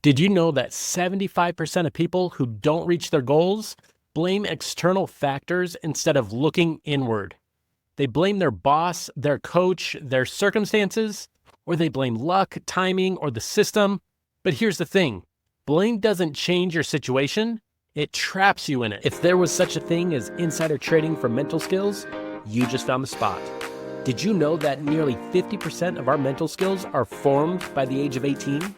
Did you know that 75% of people who don't reach their goals blame external factors instead of looking inward? They blame their boss, their coach, their circumstances, or they blame luck, timing, or the system. But here's the thing, blame doesn't change your situation, it traps you in it. If there was such a thing as insider trading for mental skills, you just found the spot. Did you know that nearly 50% of our mental skills are formed by the age of 18?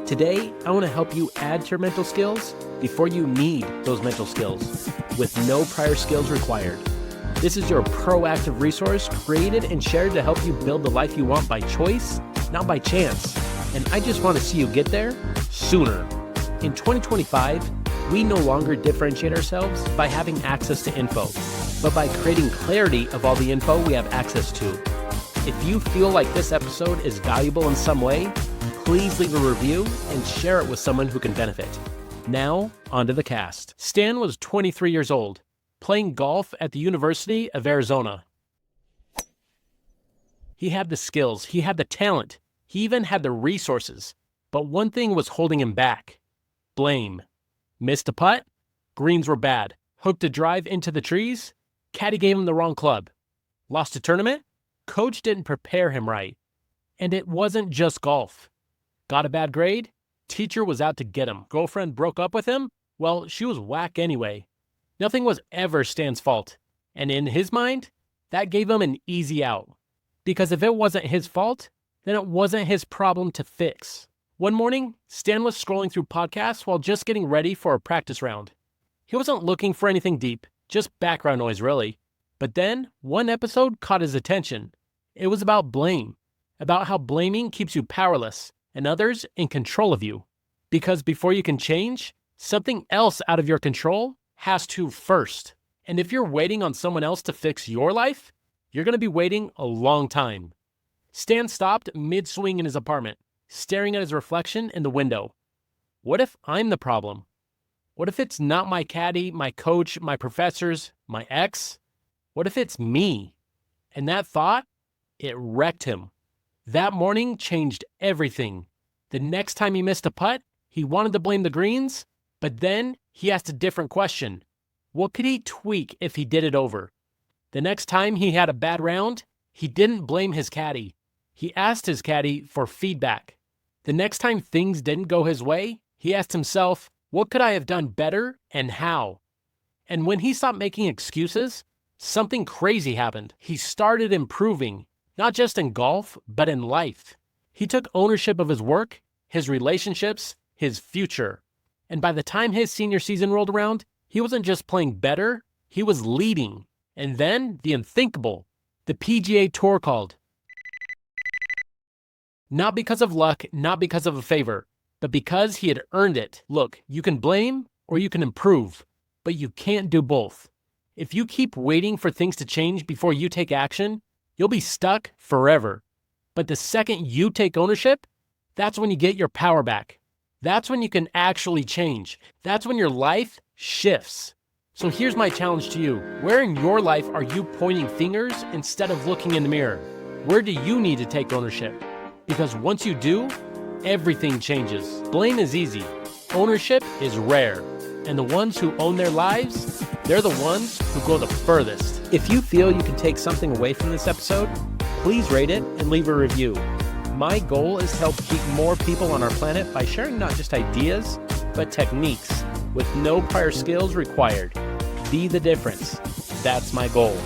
Today, I want to help you add to your mental skills before you need those mental skills, with no prior skills required. This is your proactive resource created and shared to help you build the life you want by choice, not by chance. And I just want to see you get there sooner. In 2025, we no longer differentiate ourselves by having access to info, but by creating clarity of all the info we have access to. If you feel like this episode is valuable in some way, please leave a review and share it with someone who can benefit. Now, onto the cast. Stan was 23 years old, playing golf at the University of Arizona. He had the skills, he had the talent, he even had the resources, but one thing was holding him back: blame. Missed a putt? Greens were bad. Hooked a drive into the trees? Caddy gave him the wrong club. Lost a tournament? Coach didn't prepare him right. And it wasn't just golf. Got a bad grade? Teacher was out to get him. Girlfriend broke up with him? Well, she was whack anyway. Nothing was ever Stan's fault. And in his mind, that gave him an easy out. Because if it wasn't his fault, then it wasn't his problem to fix. One morning, Stan was scrolling through podcasts while just getting ready for a practice round. He wasn't looking for anything deep, just background noise really. But then, one episode caught his attention. It was about blame, about how blaming keeps you powerless and others in control of you. Because before you can change, something else out of your control has to first. And if you're waiting on someone else to fix your life, you're going to be waiting a long time. Stan stopped mid-swing in his apartment, staring at his reflection in the window. What if I'm the problem? What if it's not my caddy, my coach, my professors, my ex? What if it's me? And that thought, it wrecked him. That morning changed everything. The next time he missed a putt, he wanted to blame the greens, but then he asked a different question. What could he tweak if he did it over? The next time he had a bad round, he didn't blame his caddy. He asked his caddy for feedback. The next time things didn't go his way, he asked himself, what could I have done better and how? And when he stopped making excuses, something crazy happened. He started improving. Not just in golf, but in life. He took ownership of his work, his relationships, his future. And by the time his senior season rolled around, he wasn't just playing better, he was leading. And then the unthinkable, the PGA Tour called. Not because of luck, not because of a favor, but because he had earned it. Look, you can blame or you can improve, but you can't do both. If you keep waiting for things to change before you take action, you'll be stuck forever. But the second you take ownership, that's when you get your power back. That's when you can actually change. That's when your life shifts. So here's my challenge to you. Where in your life are you pointing fingers instead of looking in the mirror? Where do you need to take ownership? Because once you do, everything changes. Blame is easy. Ownership is rare. And the ones who own their lives, they're the ones who go the furthest. If you feel you can take something away from this episode, please rate it and leave a review. My goal is to help keep more people on our planet by sharing not just ideas, but techniques with no prior skills required. Be the difference. That's my goal.